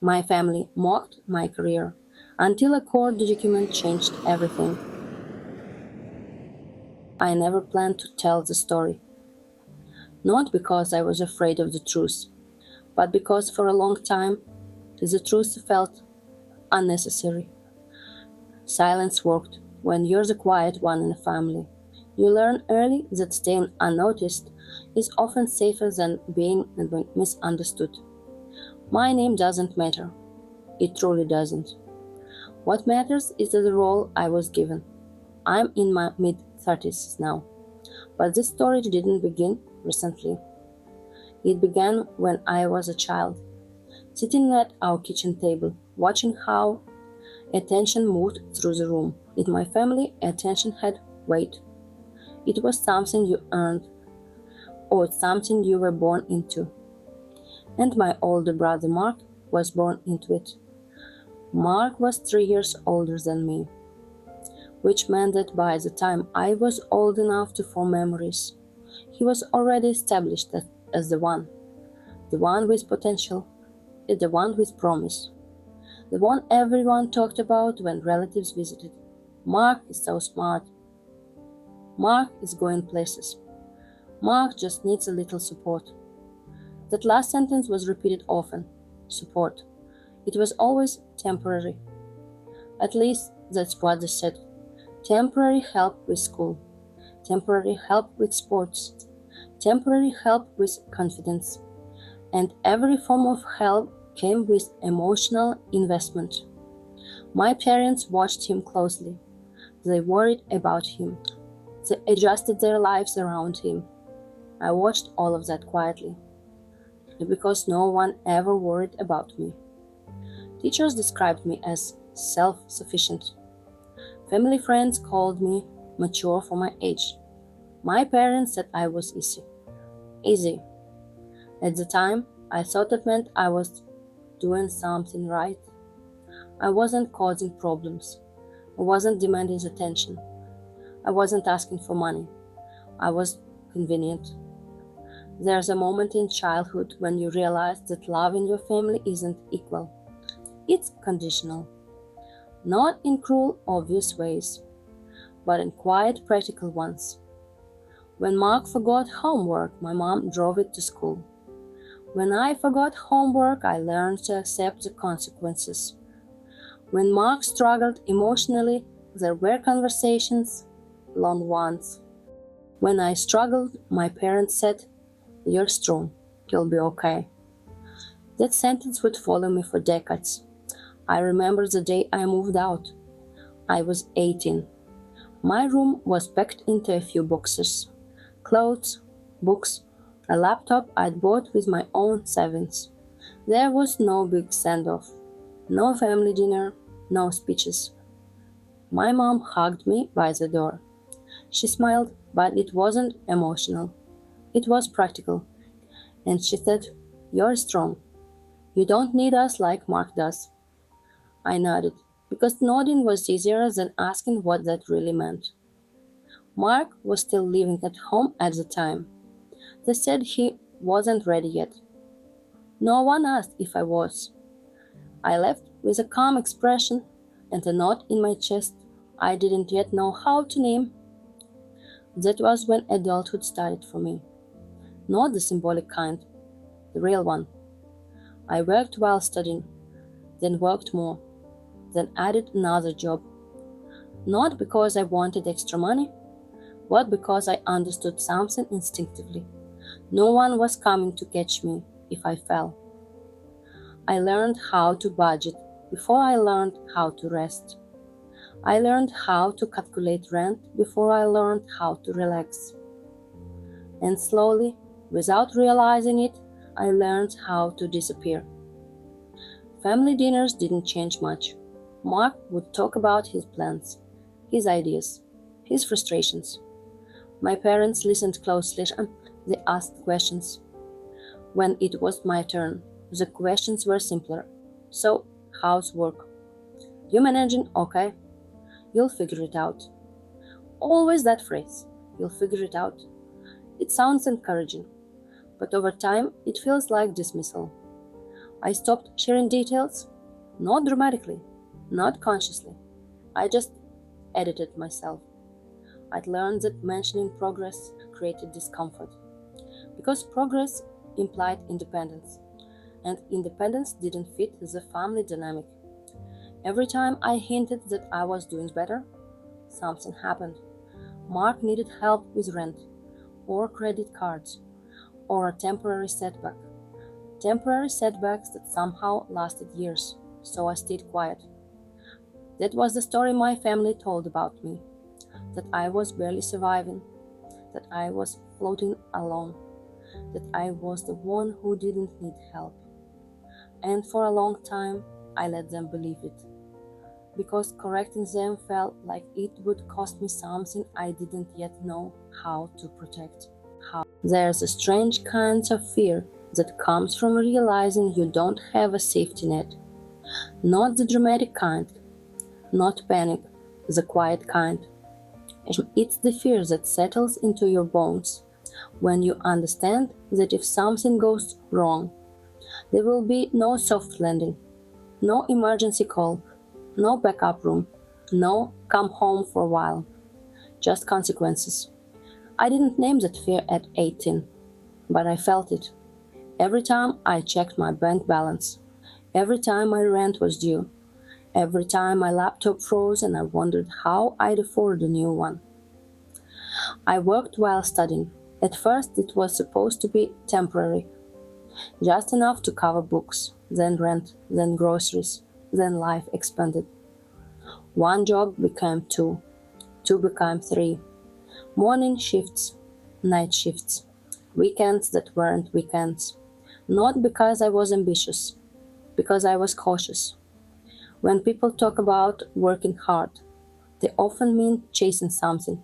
My family mocked my career until a court document changed everything. I never planned to tell the story, not because I was afraid of the truth, but because for a long time the truth felt unnecessary. Silence worked when you're the quiet one in a family. You learn early that staying unnoticed is often safer than being misunderstood. My name doesn't matter. It truly doesn't. What matters is the role I was given. I'm in my mid 30s now, but this story didn't begin recently. It began when I was a child, sitting at our kitchen table, watching how attention moved through the room. In my family, attention had weight. It was something you earned, or something you were born into. And my older brother Mark was born into it. Mark was 3 years older than me, which meant that by the time I was old enough to form memories, he was already established as the one with potential, the one with promise, the one everyone talked about when relatives visited. Mark is so smart. Mark is going places. Mark just needs a little support. That last sentence was repeated often. Support. It was always temporary. At least that's what they said. Temporary help with school. Temporary help with sports. Temporary help with confidence. And every form of help came with emotional investment. My parents watched him closely. They worried about him. They adjusted their lives around him. I watched all of that quietly, because no one ever worried about me. Teachers described me as self-sufficient. Family friends called me mature for my age. My parents said I was easy. Easy. At the time, I thought that meant I was doing something right. I wasn't causing problems. I wasn't demanding attention. I wasn't asking for money. I was convenient. There's a moment in childhood when you realize that love in your family isn't equal. It's conditional. Not in cruel, obvious ways, but in quiet, practical ones. When Mark forgot homework, my mom drove it to school. When I forgot homework, I learned to accept the consequences. When Mark struggled emotionally, there were conversations, long ones. When I struggled, my parents said, "You're strong, you'll be okay." That sentence would follow me for decades. I remember the day I moved out. I was 18. My room was packed into a few boxes. Clothes, books, a laptop I'd bought with my own savings. There was no big send-off, no family dinner, no speeches. My mom hugged me by the door. She smiled, but it wasn't emotional. It was practical. And she said, "You're strong. You don't need us like Mark does." I nodded, because nodding was easier than asking what that really meant. Mark was still living at home at the time. They said he wasn't ready yet. No one asked if I was. I left with a calm expression and a knot in my chest I didn't yet know how to name. That was when adulthood started for me. Not the symbolic kind, the real one. I worked while studying, then worked more, then added another job. Not because I wanted extra money, but because I understood something instinctively. No one was coming to catch me if I fell. I learned how to budget before I learned how to rest. I learned how to calculate rent before I learned how to relax. And slowly, without realizing it, I learned how to disappear. Family dinners didn't change much. Mark would talk about his plans, his ideas, his frustrations. My parents listened closely and they asked questions. When it was my turn, the questions were simpler. "So, how's work? You managing okay? You'll figure it out." Always that phrase, "you'll figure it out." It sounds encouraging, but over time it feels like dismissal. I stopped sharing details, not dramatically, not consciously. I just edited myself. I'd learned that mentioning progress created discomfort because progress implied independence, and independence didn't fit the family dynamic. Every time I hinted that I was doing better, something happened. Mark needed help with rent, or credit cards, or a temporary setback. Temporary setbacks that somehow lasted years, so I stayed quiet. That was the story my family told about me, that I was barely surviving, that I was floating alone, that I was the one who didn't need help. And for a long time, I let them believe it, because correcting them felt like it would cost me something I didn't yet know how to protect. There's a strange kind of fear that comes from realizing you don't have a safety net. Not the dramatic kind, not panic, the quiet kind. It's the fear that settles into your bones when you understand that if something goes wrong, there will be no soft landing, no emergency call, no backup room, no come home for a while, just consequences. I didn't name that fear at 18, but I felt it. Every time I checked my bank balance, every time my rent was due, every time my laptop froze and I wondered how I'd afford a new one. I worked while studying. At first it was supposed to be temporary, just enough to cover books, then rent, then groceries, then life expanded. One job became two, two became three. Morning shifts, night shifts, weekends that weren't weekends. Not because I was ambitious, because I was cautious. When people talk about working hard, they often mean chasing something.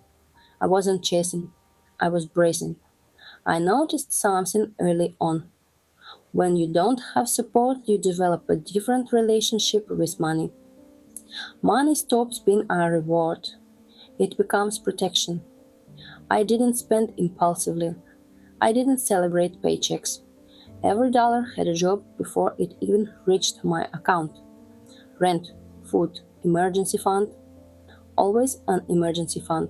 I wasn't chasing, I was bracing. I noticed something early on. When you don't have support, you develop a different relationship with money. Money stops being a reward. It becomes protection. I didn't spend impulsively. I didn't celebrate paychecks. Every dollar had a job before it even reached my account. Rent, food, emergency fund. Always an emergency fund.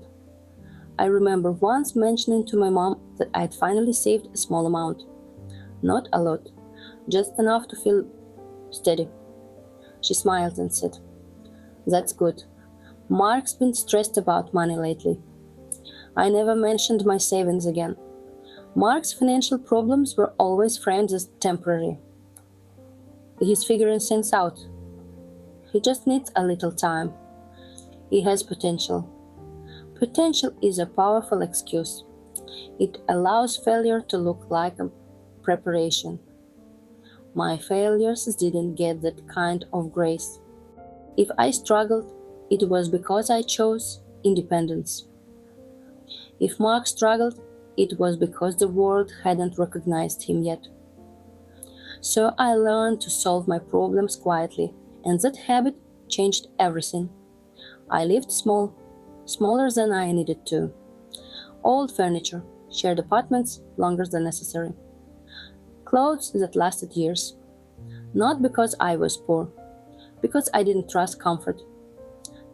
I remember once mentioning to my mom that I'd finally saved a small amount. Not a lot, just enough to feel steady. She smiled and said, "That's good. Mark's been stressed about money lately." I never mentioned my savings again. Mark's financial problems were always framed as temporary. He's figuring things out. He just needs a little time. He has potential. Potential is a powerful excuse. It allows failure to look like a preparation. My failures didn't get that kind of grace. If I struggled, it was because I chose independence. If Mark struggled, it was because the world hadn't recognized him yet. So I learned to solve my problems quietly, and that habit changed everything. I lived small, smaller than I needed to. Old furniture, shared apartments longer than necessary. Clothes that lasted years. Not because I was poor, because I didn't trust comfort.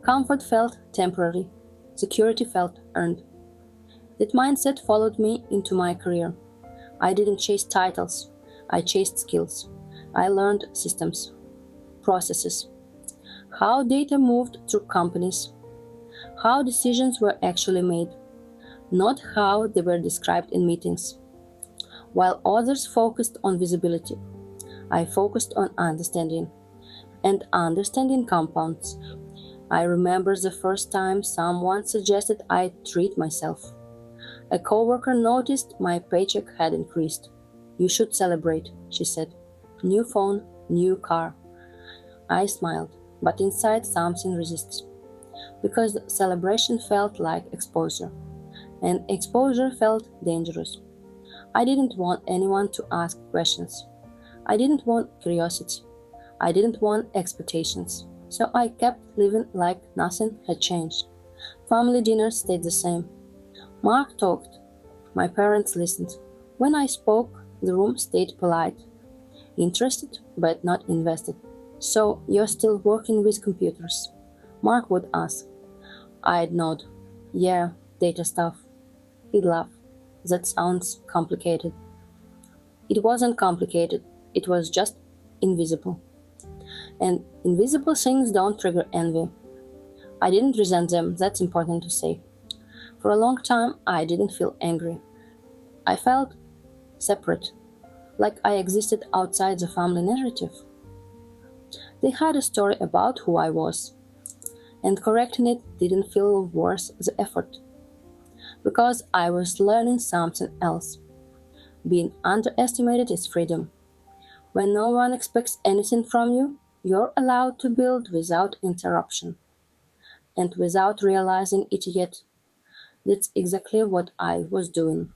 Comfort felt temporary, security felt earned. That mindset followed me into my career. I didn't chase titles, I chased skills. I learned systems, processes, how data moved through companies, how decisions were actually made, not how they were described in meetings. While others focused on visibility, I focused on understanding, and understanding compounds. I remember the first time someone suggested I treat myself. A coworker noticed my paycheck had increased. "You should celebrate," she said. "New phone, new car." I smiled, but inside something resists. Because celebration felt like exposure, and exposure felt dangerous. I didn't want anyone to ask questions. I didn't want curiosity. I didn't want expectations. So I kept living like nothing had changed. Family dinners stayed the same. Mark talked. My parents listened. When I spoke, the room stayed polite. Interested, but not invested. So, you're still working with computers? Mark would ask. I'd nod. Yeah, data stuff. He'd laugh. That sounds complicated. It wasn't complicated, it was just invisible. And invisible things don't trigger envy. I didn't resent them, that's important to say. For a long time, I didn't feel angry. I felt separate, like I existed outside the family narrative. They had a story about who I was, and correcting it didn't feel worth the effort, because I was learning something else. Being underestimated is freedom. When no one expects anything from you, you're allowed to build without interruption. And without realizing it yet, that's exactly what I was doing.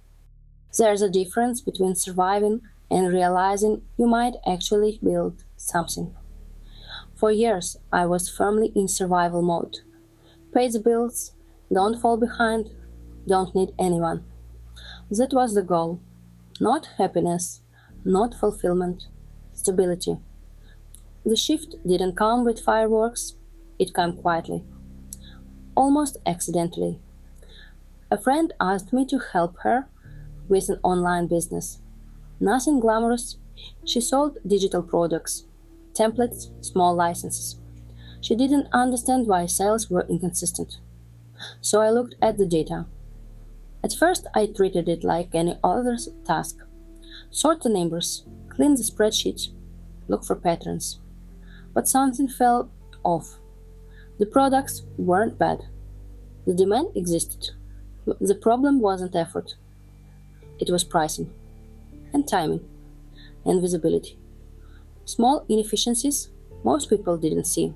There's a difference between surviving and realizing you might actually build something. For years, I was firmly in survival mode. Pay the bills, don't fall behind, don't need anyone. That was the goal. Not happiness, not fulfillment, stability. The shift didn't come with fireworks, it came quietly, almost accidentally. A friend asked me to help her with an online business. Nothing glamorous, she sold digital products, templates, small licenses. She didn't understand why sales were inconsistent. So I looked at the data. At first, I treated it like any other task. Sort the numbers, clean the spreadsheet, look for patterns. But something fell off. The products weren't bad. The demand existed. The problem wasn't effort. It was pricing, and timing, and visibility. Small inefficiencies most people didn't see.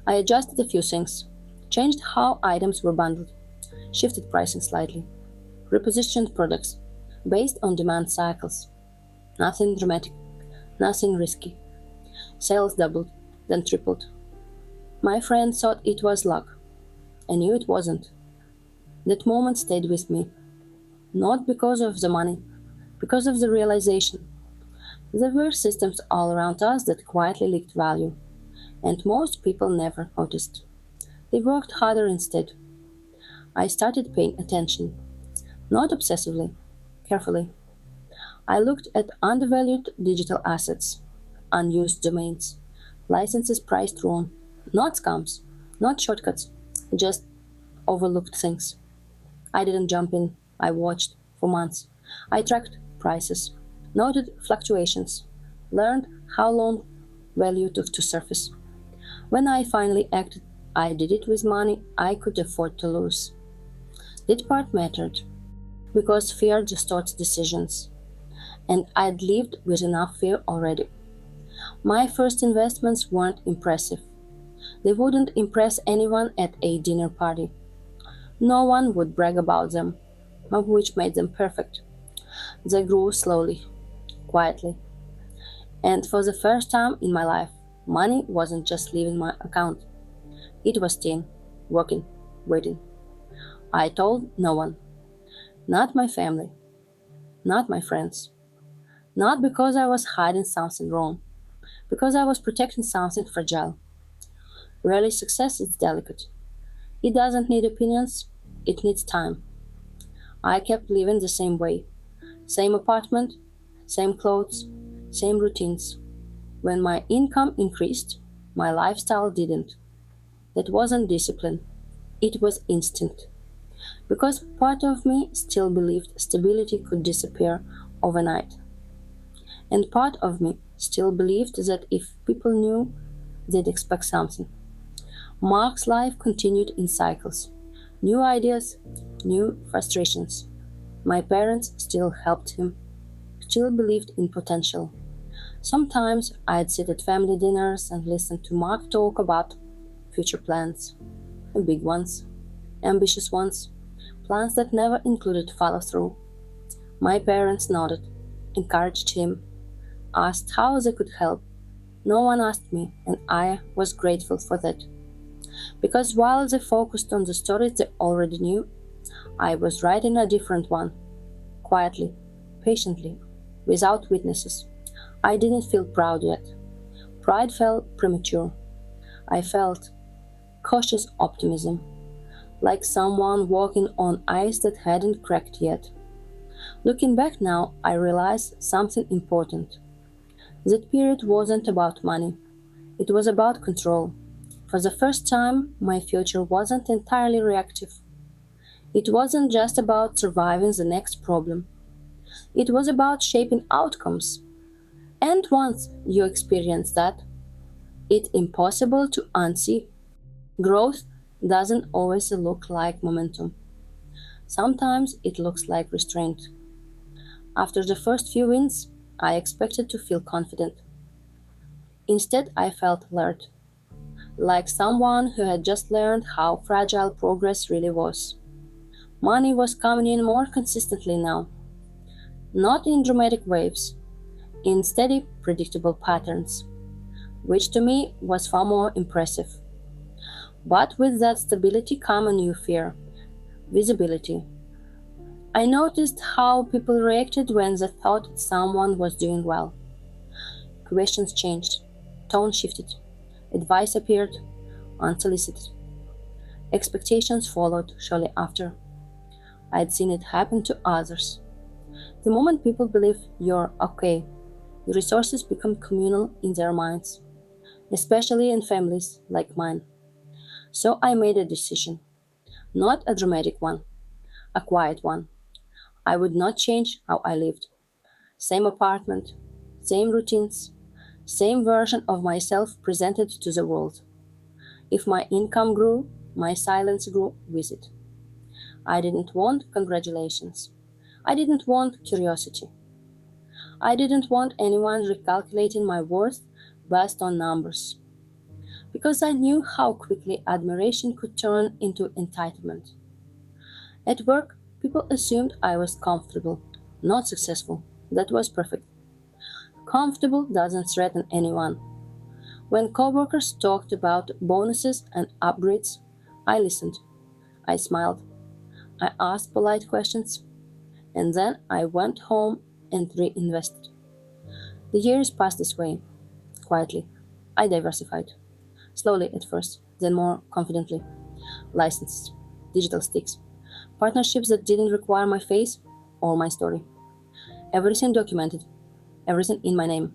I adjusted a few things, changed how items were bundled, shifted pricing slightly, repositioned products based on demand cycles. Nothing dramatic, nothing risky. Sales doubled, then tripled. My friend thought it was luck. I knew it wasn't. That moment stayed with me. Not because of the money, because of the realization. There were systems all around us that quietly leaked value, and most people never noticed. They worked harder instead. I started paying attention, not obsessively, carefully. I looked at undervalued digital assets, unused domains, licenses priced wrong, not scams, not shortcuts, just overlooked things. I didn't jump in, I watched for months. I tracked prices, noted fluctuations, learned how long value took to surface. When I finally acted, I did it with money I could afford to lose. That part mattered, because fear distorts decisions, and I'd lived with enough fear already. My first investments weren't impressive. They wouldn't impress anyone at a dinner party. No one would brag about them, which made them perfect. They grew slowly, quietly. And for the first time in my life, money wasn't just leaving my account. It was staying, working, waiting. I told no one. Not my family. Not my friends. Not because I was hiding something wrong. Because I was protecting something fragile. Really, success is delicate. It doesn't need opinions, it needs time. I kept living the same way. Same apartment, same clothes, same routines. When my income increased, my lifestyle didn't. That wasn't discipline, it was instinct. Because part of me still believed stability could disappear overnight. And part of me still believed that if people knew, they'd expect something. Mark's life continued in cycles. New ideas, new frustrations. My parents still helped him, still believed in potential. Sometimes I'd sit at family dinners and listen to Mark talk about future plans, big ones, ambitious ones, plans that never included follow through. My parents nodded, encouraged him, asked how they could help. No one asked me, and I was grateful for that. Because while they focused on the stories they already knew, I was writing a different one, quietly, patiently, without witnesses. I didn't feel proud yet. Pride felt premature. I felt cautious optimism, like someone walking on ice that hadn't cracked yet. Looking back now, I realized something important. That period wasn't about money, it was about control. For the first time, my future wasn't entirely reactive. It wasn't just about surviving the next problem, it was about shaping outcomes. And once you experience that, it's impossible to unsee. Growth doesn't always look like momentum. Sometimes it looks like restraint. After the first few wins, I expected to feel confident. Instead, I felt alert, like someone who had just learned how fragile progress really was. Money was coming in more consistently now, not in dramatic waves, in steady, predictable patterns, which to me was far more impressive. But with that stability came a new fear: visibility. I noticed how people reacted when they thought someone was doing well. Questions changed, tone shifted, advice appeared unsolicited. Expectations followed shortly after. I'd seen it happen to others. The moment people believe you're okay, the resources become communal in their minds, especially in families like mine. So I made a decision, not a dramatic one, a quiet one. I would not change how I lived. Same apartment, same routines, same version of myself presented to the world. If my income grew, my silence grew with it. I didn't want congratulations. I didn't want curiosity. I didn't want anyone recalculating my worth based on numbers. Because I knew how quickly admiration could turn into entitlement. At work, people assumed I was comfortable, not successful. That was perfect. Comfortable doesn't threaten anyone. When coworkers talked about bonuses and upgrades, I listened. I smiled. I asked polite questions, and then I went home and reinvested. The years passed this way, quietly. I diversified. Slowly at first, then more confidently. Licenses, digital sticks, partnerships that didn't require my face or my story. Everything documented, everything in my name,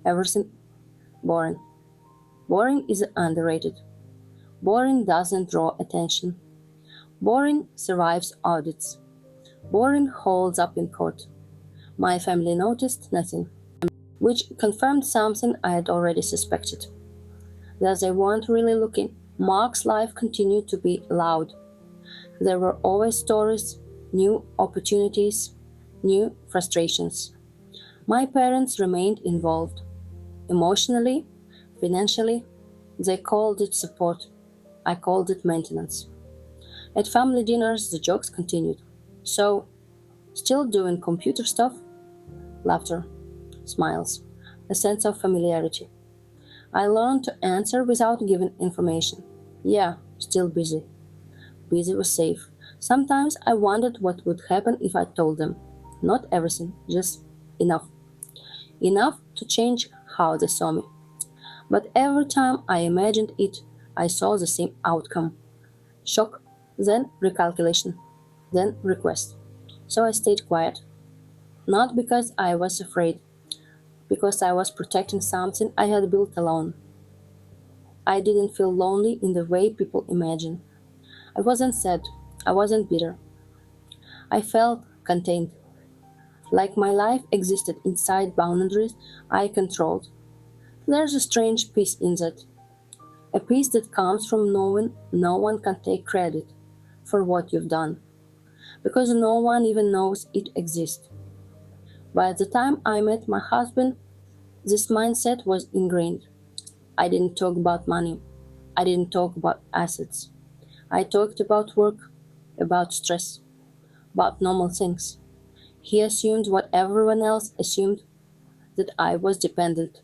everything boring. Boring is underrated. Boring doesn't draw attention. Boring survives audits. Boring holds up in court. My family noticed nothing, which confirmed something I had already suspected. That they weren't really looking. Mark's life continued to be loud. There were always stories, new opportunities, new frustrations. My parents remained involved. Emotionally, financially, they called it support. I called it maintenance. At family dinners, the jokes continued. So, still doing computer stuff? Laughter, smiles, a sense of familiarity. I learned to answer without giving information. Yeah, still busy. Busy was safe. Sometimes I wondered what would happen if I told them. Not everything, just enough. Enough to change how they saw me. But every time I imagined it, I saw the same outcome: shock, then recalculation, then request. So I stayed quiet. Not because I was afraid, because I was protecting something I had built alone. I didn't feel lonely in the way people imagine. I wasn't sad. I wasn't bitter. I felt contained, like my life existed inside boundaries I controlled. There's a strange peace in that, a peace that comes from knowing no one can take credit for what you've done, because no one even knows it exists. By the time I met my husband, this mindset was ingrained. I didn't talk about money. I didn't talk about assets. I talked about work, about stress, about normal things. He assumed what everyone else assumed, that I was dependent,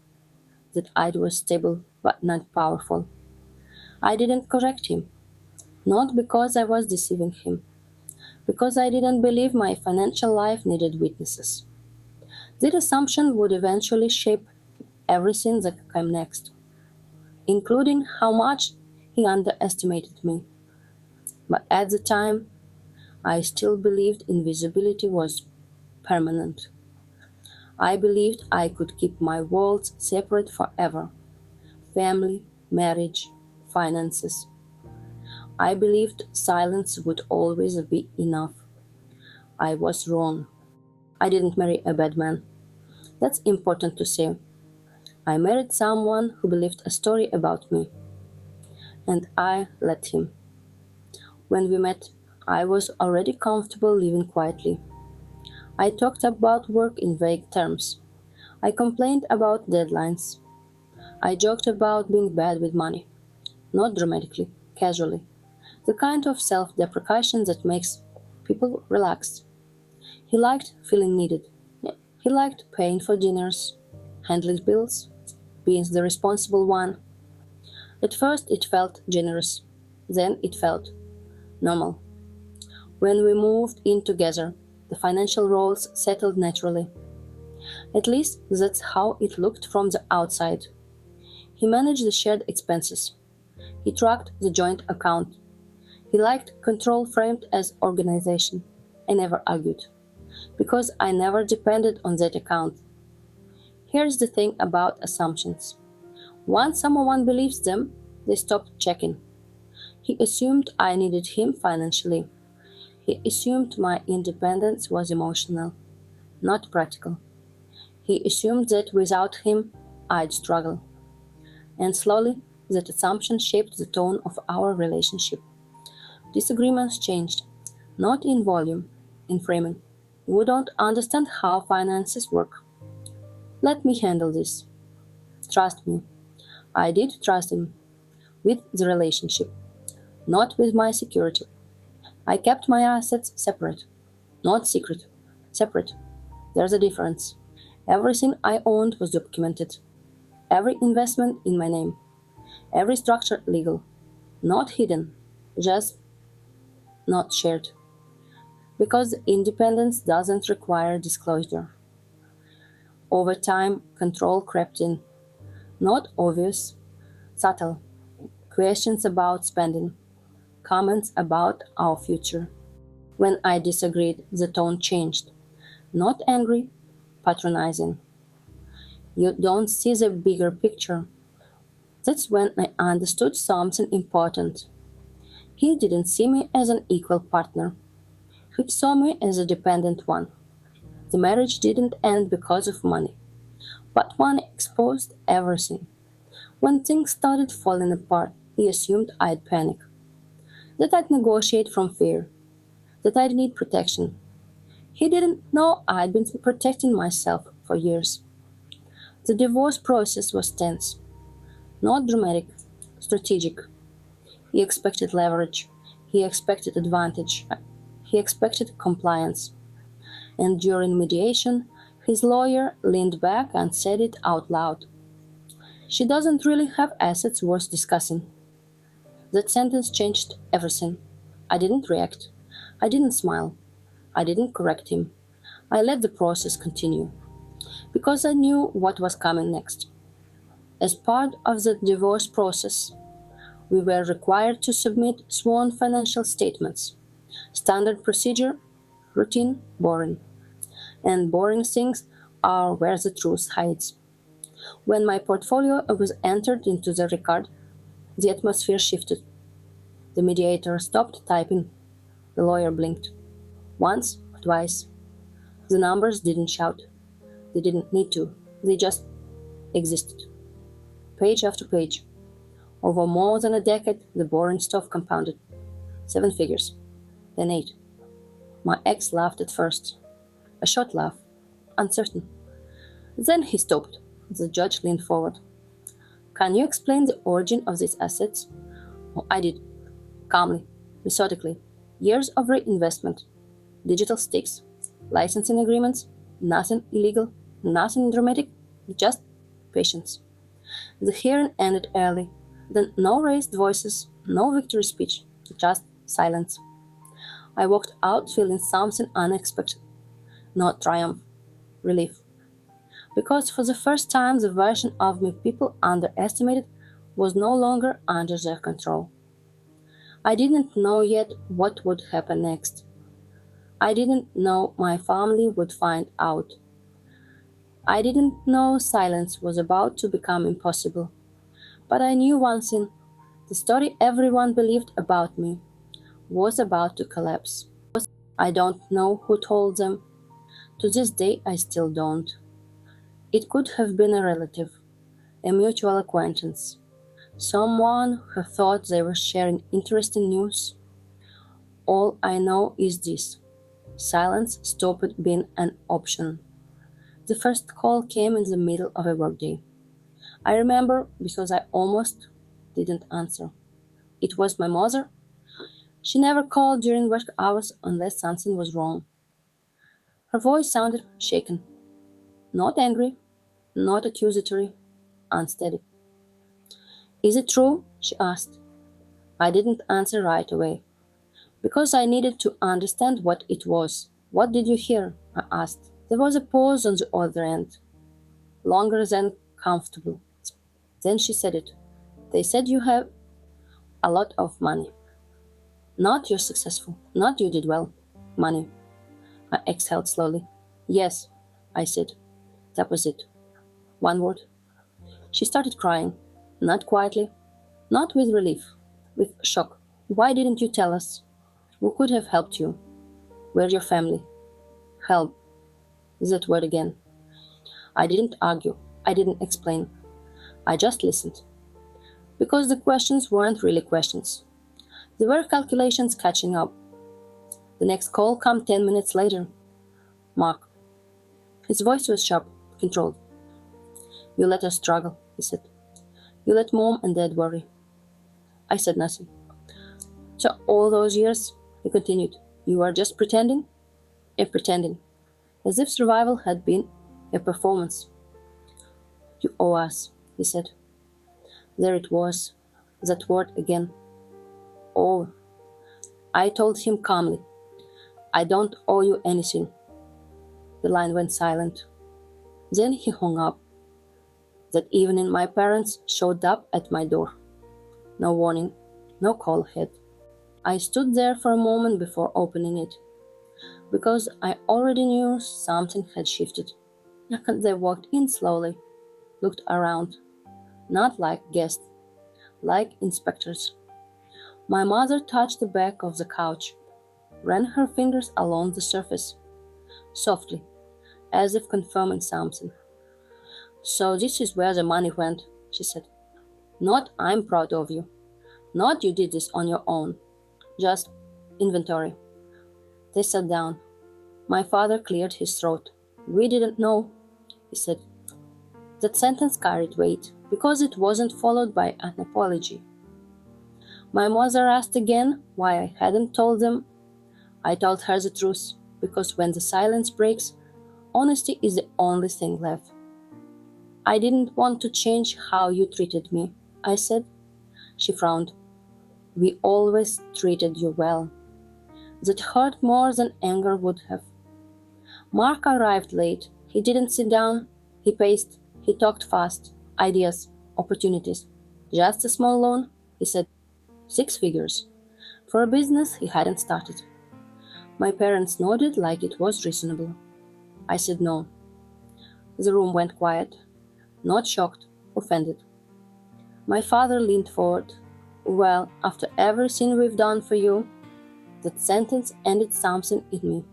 that I was stable but not powerful. I didn't correct him, not because I was deceiving him, because I didn't believe my financial life needed witnesses. That assumption would eventually shape everything that came next, including how much he underestimated me. But at the time, I still believed invisibility was permanent. I believed I could keep my worlds separate forever: family, marriage, finances. I believed silence would always be enough. I was wrong. I didn't marry a bad man. That's important to say. I married someone who believed a story about me, and I let him. When we met, I was already comfortable living quietly. I talked about work in vague terms. I complained about deadlines. I joked about being bad with money, not dramatically, casually. The kind of self deprecation that makes people relax. He liked feeling needed. He liked paying for dinners, handling bills, being the responsible one. At first it felt generous, then it felt normal. When we moved in together, the financial roles settled naturally. At least that's how it looked from the outside. He managed the shared expenses. He tracked the joint account. He liked control framed as organization. I never argued, because I never depended on that account. Here's the thing about assumptions. Once someone believes them, they stop checking. He assumed I needed him financially. He assumed my independence was emotional, not practical. He assumed that without him, I'd struggle. And slowly, that assumption shaped the tone of our relationship. Disagreements changed, not in volume, in framing. We don't understand how finances work. Let me handle this. Trust me. I did trust him with the relationship, not with my security. I kept my assets separate, not secret, separate. There's a difference. Everything I owned was documented, every investment in my name, every structure legal, not hidden, just not shared. Because independence doesn't require disclosure. Over time, control crept in, not obvious, subtle. Questions about spending, comments about our future. When I disagreed, the tone changed. Not angry, patronizing. You don't see the bigger picture. That's when I understood something important. He didn't see me as an equal partner. He saw me as a dependent one. The marriage didn't end because of money, but one exposed everything. When things started falling apart, he assumed I'd panic, that I'd negotiate from fear, that I'd need protection. He didn't know I'd been protecting myself for years. The divorce process was tense, not dramatic, strategic. He expected leverage, he expected advantage, he expected compliance. And during mediation, his lawyer leaned back and said it out loud. She doesn't really have assets worth discussing. That sentence changed everything. I didn't react. I didn't smile. I didn't correct him. I let the process continue. Because I knew what was coming next. As part of the divorce process, we were required to submit sworn financial statements. Standard procedure, routine, boring. And boring things are where the truth hides. When my portfolio was entered into the record, the atmosphere shifted. The mediator stopped typing. The lawyer blinked. Once, twice. The numbers didn't shout. They didn't need to. They just existed. Page after page. Over more than a decade, the boring stuff compounded. 7 figures. Then 8. My ex laughed at first. A short laugh. Uncertain. Then he stopped. The judge leaned forward. Can you explain the origin of these assets? Oh, I did. Calmly, methodically. Years of reinvestment. Digital sticks. Licensing agreements. Nothing illegal. Nothing dramatic. Just patience. The hearing ended early. Then no raised voices, no victory speech. Just silence. I walked out feeling something unexpected. Not triumph. Relief. Because for the first time, the version of me people underestimated was no longer under their control. I didn't know yet what would happen next. I didn't know my family would find out. I didn't know silence was about to become impossible. But I knew one thing: the story everyone believed about me was about to collapse. I don't know who told them. To this day, I still don't. It could have been a relative, a mutual acquaintance, someone who thought they were sharing interesting news. All I know is this: silence stopped being an option. The first call came in the middle of a workday. I remember because I almost didn't answer. It was my mother. She never called during work hours unless something was wrong. Her voice sounded shaken, not angry, not accusatory, unsteady. "Is it true?" she asked. I didn't answer right away, because I needed to understand what it was. "What did you hear?" I asked. There was a pause on the other end, longer than comfortable. Then she said it. "They said you have a lot of money. Not you're successful, not you did well. Money." I exhaled slowly. "Yes," I said. That was it. One word. She started crying, not quietly, not with relief, with shock. "Why didn't you tell us? We could have helped you. We're your family." Help. That word again. I didn't argue. I didn't explain. I just listened. Because the questions weren't really questions. They were calculations catching up. The next call came 10 minutes later. "Mark." His voice was sharp, controlled. "You let us struggle," he said. "You let Mom and Dad worry." I said nothing. "So all those years," he continued, "you were just pretending?" Pretending. As if survival had been a performance. "You owe us," he said. There it was, that word again. "Owe." I told him calmly, "I don't owe you anything." The line went silent. Then he hung up. That evening my parents showed up at my door. No warning, no call ahead. I stood there for a moment before opening it, because I already knew something had shifted. They walked in slowly, looked around, not like guests, like inspectors. My mother touched the back of the couch, ran her fingers along the surface, softly, as if confirming something. "So this is where the money went," she said. "Not 'I'm proud of you,' not 'you did this on your own,' just inventory." They sat down. My father cleared his throat. "We didn't know," he said. That sentence carried weight, because it wasn't followed by an apology. My mother asked again why I hadn't told them. I told her the truth, because when the silence breaks, honesty is the only thing left. "I didn't want to change how you treated me," I said. She frowned. "We always treated you well." That hurt more than anger would have. Mark arrived late. He didn't sit down. He paced. He talked fast. Ideas. Opportunities. "Just a small loan," he said. 6 figures. For a business he hadn't started. My parents nodded like it was reasonable. I said no. The room went quiet. Not shocked, offended. My father leaned forward. "Well, after everything we've done for you." That sentence ended something in me.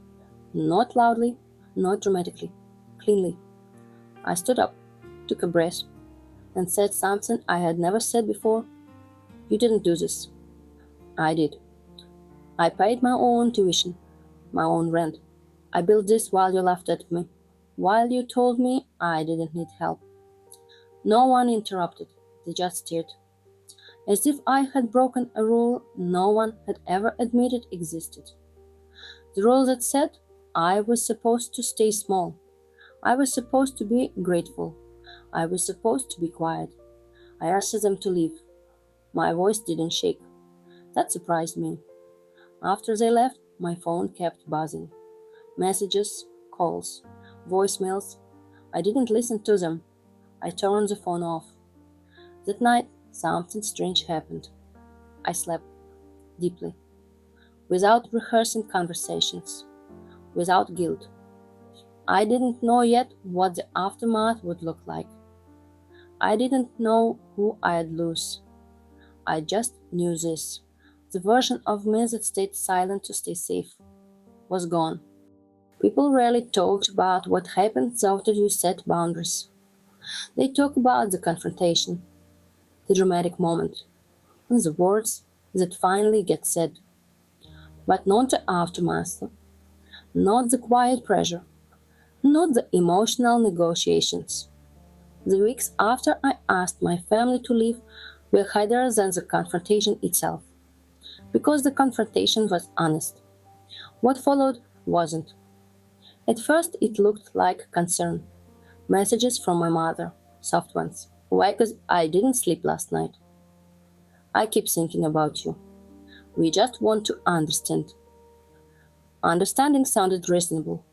Not loudly, not dramatically, cleanly. I stood up, took a breath, and said something I had never said before. "You didn't do this." I did. I paid my own tuition, my own rent. I built this while you laughed at me, while you told me I didn't need help. No one interrupted. They just stared. As if I had broken a rule no one had ever admitted existed. The rule that said I was supposed to stay small. I was supposed to be grateful. I was supposed to be quiet. I asked them to leave. My voice didn't shake. That surprised me. After they left, my phone kept buzzing. Messages, calls, voicemails. I didn't listen to them. I turned the phone off. That night, something strange happened. I slept deeply, without rehearsing conversations, without guilt. I didn't know yet what the aftermath would look like. I didn't know who I'd lose. I just knew this. The version of me that stayed silent to stay safe was gone. People rarely talked about what happens after you set boundaries. They talk about the confrontation, the dramatic moment, and the words that finally get said, but not the aftermath, not the quiet pressure, not the emotional negotiations. The weeks after I asked my family to leave were harder than the confrontation itself, because the confrontation was honest. What followed wasn't. At first, it looked like concern. Messages from my mother, soft ones. Why? Because I didn't sleep last night. I keep thinking about you. We just want to understand. Understanding sounded reasonable,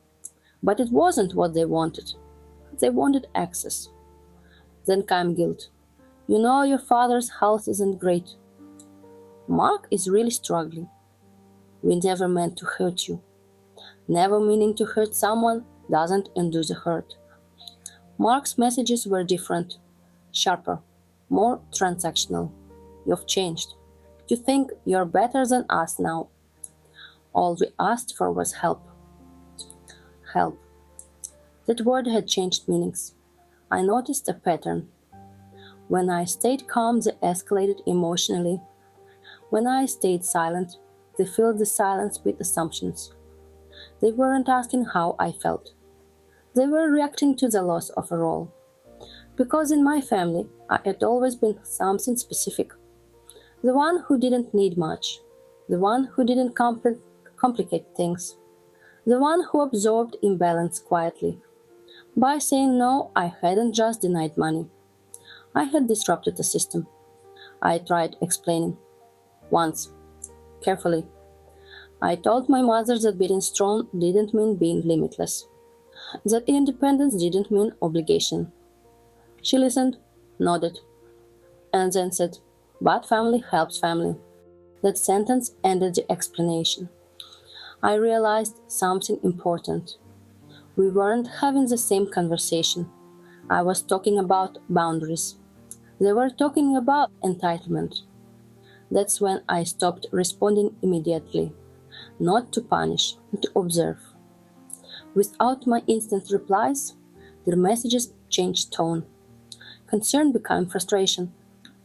but it wasn't what they wanted. They wanted access. Then came guilt. You know your father's health isn't great. Mark is really struggling. We never meant to hurt you. Never meaning to hurt someone doesn't undo the hurt. Mark's messages were different, sharper, more transactional. You've changed. You think you're better than us now. All we asked for was help. Help. That word had changed meanings. I noticed a pattern. When I stayed calm, they escalated emotionally. When I stayed silent, they filled the silence with assumptions. They weren't asking how I felt. They were reacting to the loss of a role. Because in my family, I had always been something specific. The one who didn't need much. The one who didn't complicate things. The one who absorbed imbalance quietly. By saying no, I hadn't just denied money. I had disrupted the system. I tried explaining. Once. Carefully. I told my mother that being strong didn't mean being limitless. That independence didn't mean obligation. She listened, nodded, and then said, "But family helps family." That sentence ended the explanation. I realized something important. We weren't having the same conversation. I was talking about boundaries. They were talking about entitlement. That's when I stopped responding immediately. Not to punish, to observe. Without my instant replies, their messages changed tone. Concern became frustration.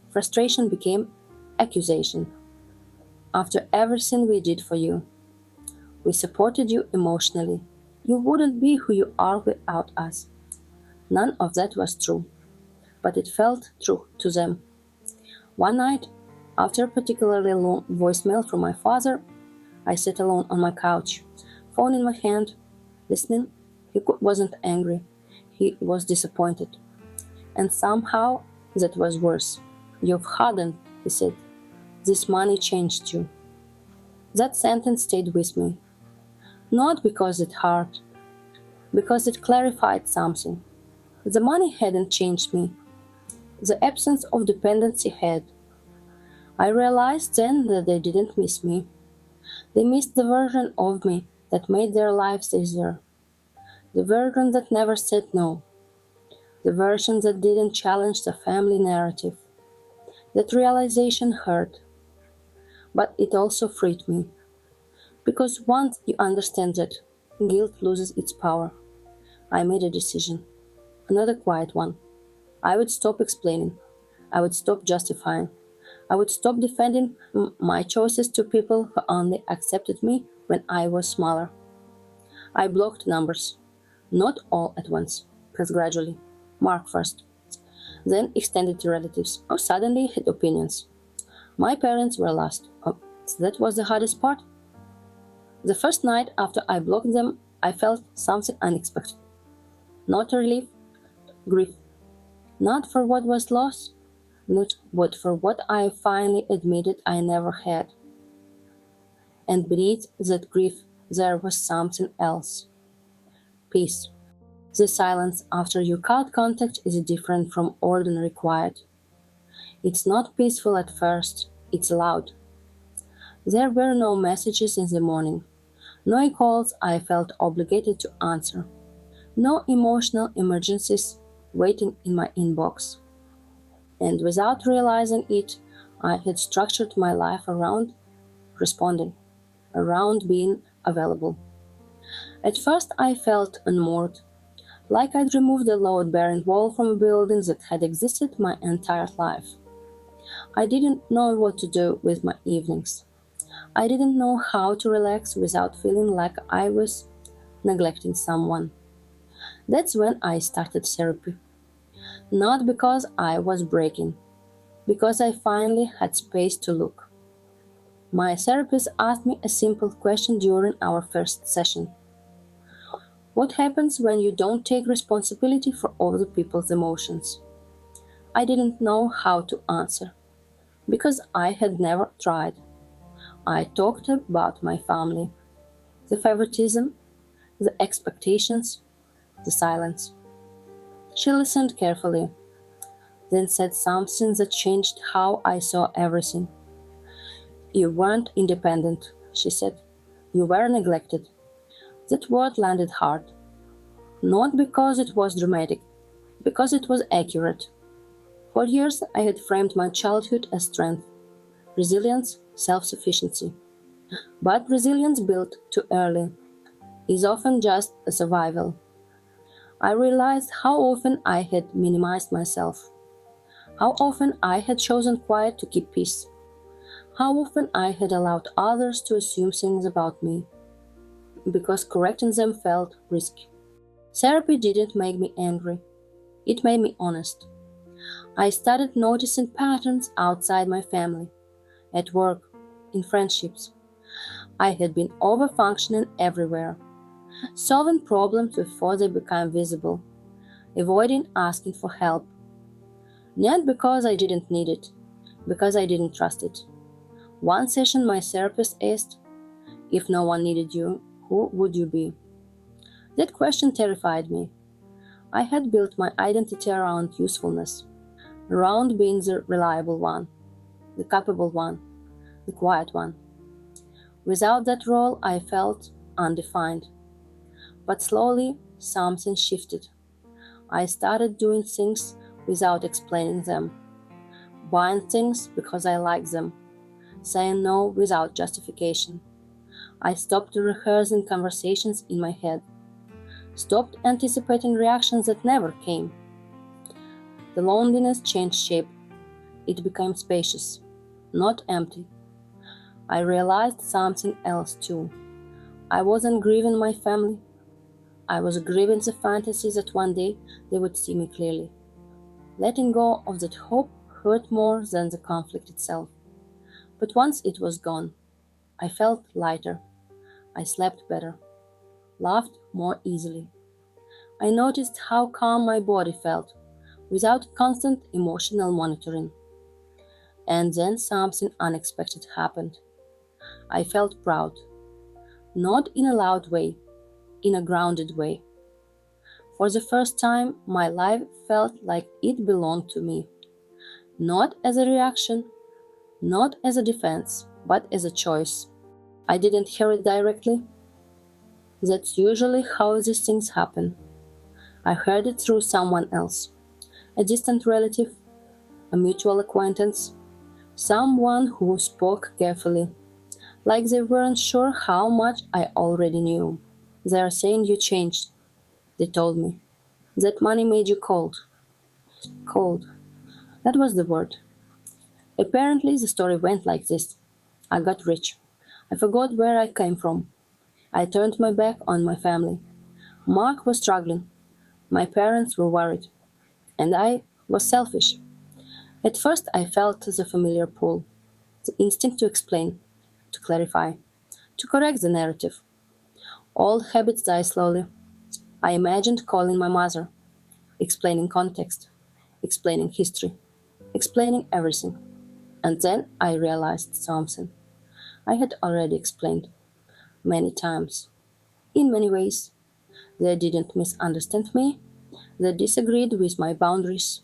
Frustration became accusation. After everything we did for you, we supported you emotionally. You wouldn't be who you are without us. None of that was true, but it felt true to them. One night, after a particularly long voicemail from my father, I sat alone on my couch, phone in my hand, listening. He wasn't angry. He was disappointed. And somehow that was worse. "You've hardened," he said. "This money changed you." That sentence stayed with me. Not because it hurt, because it clarified something. The money hadn't changed me. The absence of dependency had. I realized then that they didn't miss me. They missed the version of me that made their lives easier. The version that never said no. The version that didn't challenge the family narrative. That realization hurt. But it also freed me. Because once you understand that, guilt loses its power. I made a decision. Another quiet one. I would stop explaining. I would stop justifying. I would stop defending my choices to people who only accepted me when I was smaller. I blocked numbers. Not all at once, but gradually. Mark first. Then extended to relatives, who suddenly had opinions. My parents were last. Oh, so that was the hardest part. The first night after I blocked them, I felt something unexpected. Not relief, grief. Not for what was lost, but for what I finally admitted I never had. And beneath that grief, there was something else. Peace. The silence after you cut contact is different from ordinary quiet. It's not peaceful at first, it's loud. There were no messages in the morning, no calls I felt obligated to answer, no emotional emergencies waiting in my inbox. And without realizing it, I had structured my life around responding, around being available. At first, I felt unmoored, like I'd removed a load bearing wall from a building that had existed my entire life. I didn't know what to do with my evenings. I didn't know how to relax without feeling like I was neglecting someone. That's when I started therapy. Not because I was breaking, because I finally had space to look. My therapist asked me a simple question during our first session. What happens when you don't take responsibility for other people's emotions? I didn't know how to answer, because I had never tried. I talked about my family, the favoritism, the expectations, the silence. She listened carefully, then said something that changed how I saw everything. You weren't independent, she said. You were neglected. That word landed hard. Not because it was dramatic, because it was accurate. For years I had framed my childhood as strength, resilience, self-sufficiency. But resilience built too early is often just a survival. I realized how often I had minimized myself, how often I had chosen quiet to keep peace, how often I had allowed others to assume things about me, because correcting them felt risky. Therapy didn't make me angry, it made me honest. I started noticing patterns outside my family, at work, in friendships. I had been overfunctioning everywhere, solving problems before they became visible, avoiding asking for help. Not because I didn't need it, because I didn't trust it. One session my therapist asked, if no one needed you, who would you be? That question terrified me. I had built my identity around usefulness, around being the reliable one, the capable one, the quiet one. Without that role, I felt undefined. But slowly, something shifted. I started doing things without explaining them, buying things because I liked them, saying no without justification. I stopped rehearsing conversations in my head, stopped anticipating reactions that never came. The loneliness changed shape. It became spacious, not empty. I realized something else too. I wasn't grieving my family. I was grieving the fantasy that one day they would see me clearly. Letting go of that hope hurt more than the conflict itself. But once it was gone, I felt lighter. I slept better, laughed more easily. I noticed how calm my body felt, without constant emotional monitoring. And then something unexpected happened. I felt proud, not in a loud way, in a grounded way. For the first time, my life felt like it belonged to me, not as a reaction, not as a defense, but as a choice. I didn't hear it directly. That's usually how these things happen. I heard it through someone else, a distant relative, a mutual acquaintance, someone who spoke carefully, like they weren't sure how much I already knew. They are saying you changed, they told me. That money made you cold. Cold. That was the word. Apparently, the story went like this. I got rich. I forgot where I came from. I turned my back on my family. Mark was struggling. My parents were worried. And I was selfish. At first, I felt the familiar pull, the instinct to explain, to clarify, to correct the narrative. Old habits die slowly. I imagined calling my mother, explaining context, explaining history, explaining everything. And then I realized something I had already explained many times, in many ways. They didn't misunderstand me. They disagreed with my boundaries.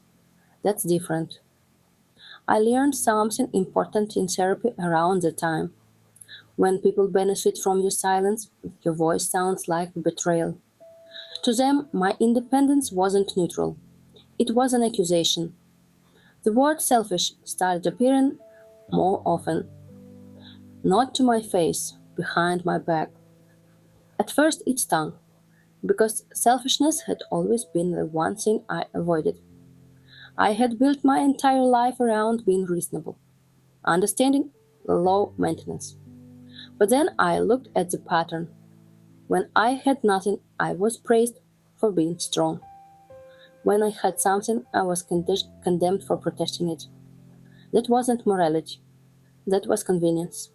That's different. I learned something important in therapy around the time. When people benefit from your silence, your voice sounds like betrayal. To them, my independence wasn't neutral. It was an accusation. The word selfish started appearing more often, not to my face, behind my back. At first, it stung, because selfishness had always been the one thing I avoided. I had built my entire life around being reasonable, understanding, low maintenance. But then I looked at the pattern. When I had nothing, I was praised for being strong. When I had something, I was condemned for protecting it. That wasn't morality, that was convenience.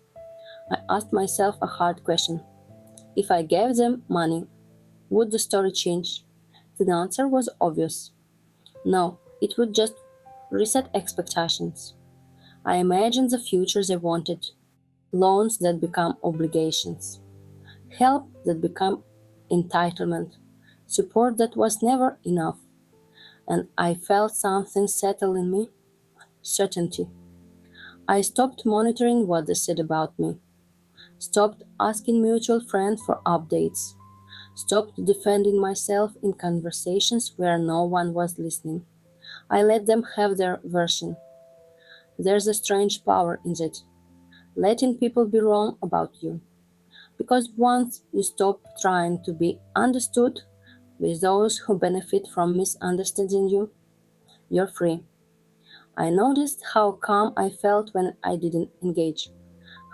I asked myself a hard question. If I gave them money, would the story change? The answer was obvious. No, it would just reset expectations. I imagined the future they wanted, loans that become obligations, help that become entitlement, support that was never enough. And I felt something settle in me, certainty. I stopped monitoring what they said about me, stopped asking mutual friends for updates, stopped defending myself in conversations where no one was listening. I let them have their version. There's a strange power in it, letting people be wrong about you. Because once you stop trying to be understood with those who benefit from misunderstanding you, you're free. I noticed how calm I felt when I didn't engage,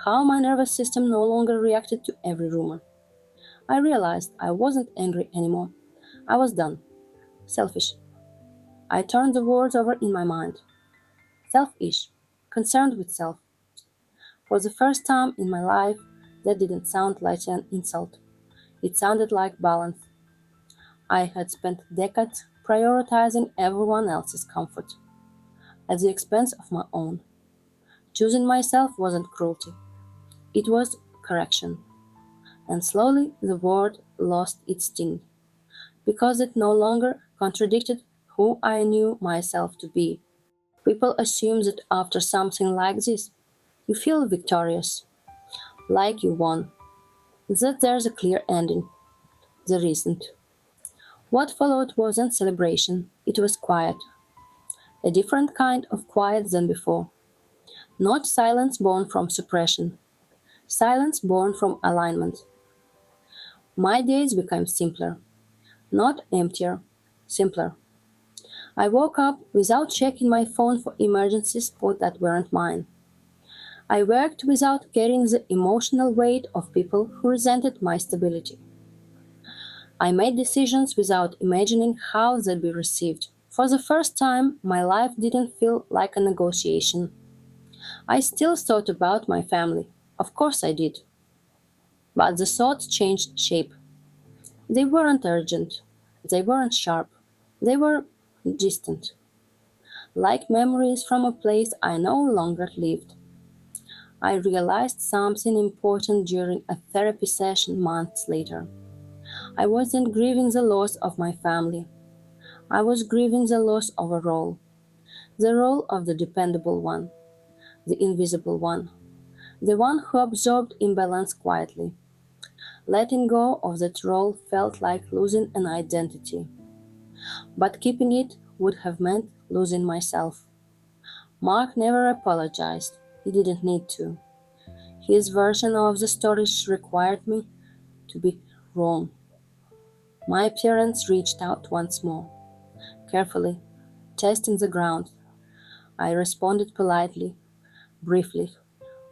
how my nervous system no longer reacted to every rumor. I realized I wasn't angry anymore. I was done. Selfish. I turned the words over in my mind. Selfish. Concerned with self. For the first time in my life, that didn't sound like an insult. It sounded like balance. I had spent decades prioritizing everyone else's comfort at the expense of my own. Choosing myself wasn't cruelty, it was correction. And slowly the word lost its sting, because it no longer contradicted who I knew myself to be. People assume that after something like this, you feel victorious, like you won, that there's a clear ending. There isn't. What followed wasn't celebration, it was quiet, a different kind of quiet than before. Not silence born from suppression, silence born from alignment. My days became simpler, not emptier, simpler. I woke up without checking my phone for emergencies that weren't mine. I worked without carrying the emotional weight of people who resented my stability. I made decisions without imagining how they'd be received. For the first time, my life didn't feel like a negotiation. I still thought about my family. Of course I did. But the thoughts changed shape. They weren't urgent. They weren't sharp. They were distant, like memories from a place I no longer lived. I realized something important during a therapy session months later. I wasn't grieving the loss of my family. I was grieving the loss of a role. The role of the dependable one, the invisible one, the one who absorbed imbalance quietly. Letting go of that role felt like losing an identity, but keeping it would have meant losing myself. Mark never apologized. He didn't need to. His version of the story required me to be wrong. My parents reached out once more, carefully, testing the ground. I responded politely, briefly,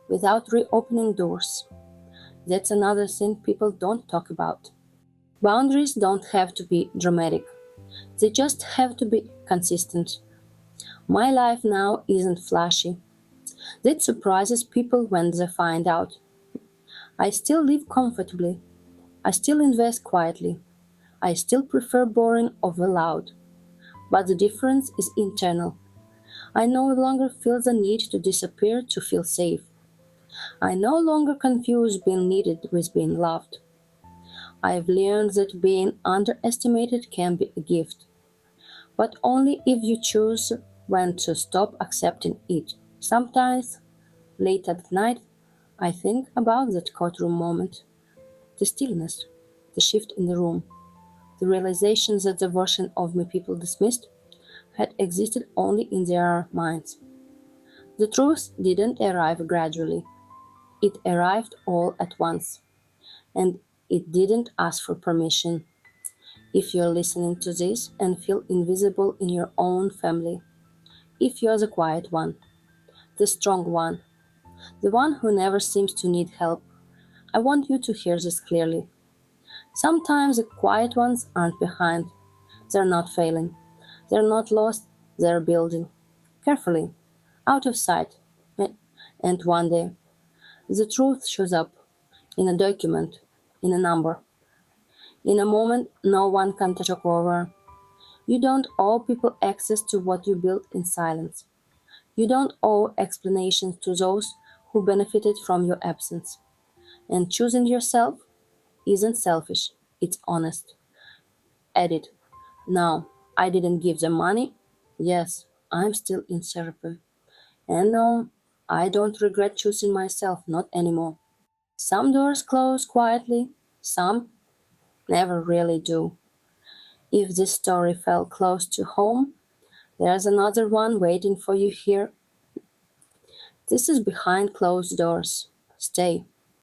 without reopening doors. That's another thing people don't talk about. Boundaries don't have to be dramatic, they just have to be consistent. My life now isn't flashy. That surprises people when they find out. I still live comfortably. I still invest quietly. I still prefer boring over loud. But the difference is internal. I no longer feel the need to disappear to feel safe. I no longer confuse being needed with being loved. I've learned that being underestimated can be a gift, but only if you choose when to stop accepting it. Sometimes, late at night, I think about that courtroom moment, the stillness, the shift in the room, the realization that the version of me people dismissed had existed only in their minds. The truth didn't arrive gradually, it arrived all at once, and it didn't ask for permission. If you're listening to this and feel invisible in your own family, if you're the quiet one, the strong one, the one who never seems to need help, I want you to hear this clearly. Sometimes the quiet ones aren't behind, they're not failing, they're not lost, they're building. Carefully, out of sight. And one day, the truth shows up in a document, in a number, in a moment no one can talk over. You don't owe people access to what you built in silence. You don't owe explanations to those who benefited from your absence. And choosing yourself isn't selfish, it's honest. Edit. No, I didn't give them money. Yes, I'm still in therapy. And no, I don't regret choosing myself, not anymore. Some doors close quietly, some never really do. If this story felt close to home, there's another one waiting for you here. This is behind closed doors. Stay.